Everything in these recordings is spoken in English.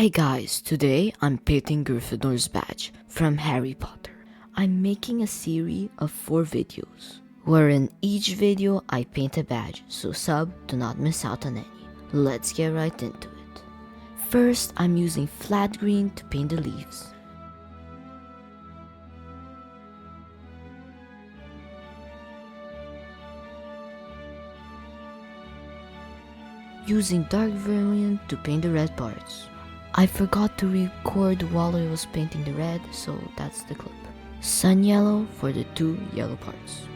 Hey guys, today I'm painting Gryffindor's badge from Harry Potter. I'm making a series of 4 videos, wherein each video I paint a badge, so sub do not miss out on any. Let's get right into it. First, I'm using flat green to paint the leaves. Using dark vermilion to paint the red parts. I forgot to record while I was painting the red, so that's the clip. Sun yellow for the 2 yellow parts.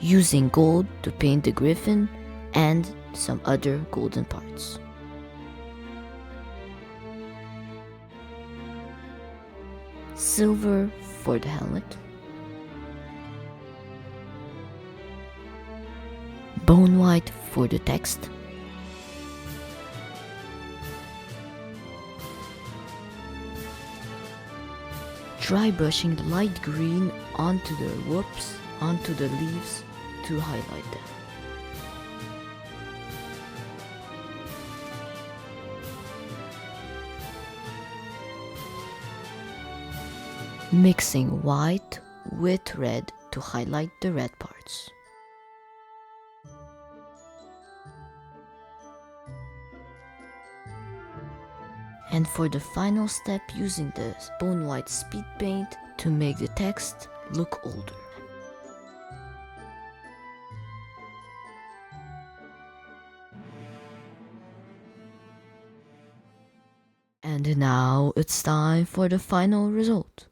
Using gold to paint the griffin and some other golden parts. Silver for the helmet. Bone white for the text. Dry brushing the light green onto the leaves to highlight them. Mixing white with red to highlight the red parts. And for the final step, using the bone white speed paint to make the text look older. And now it's time for the final result.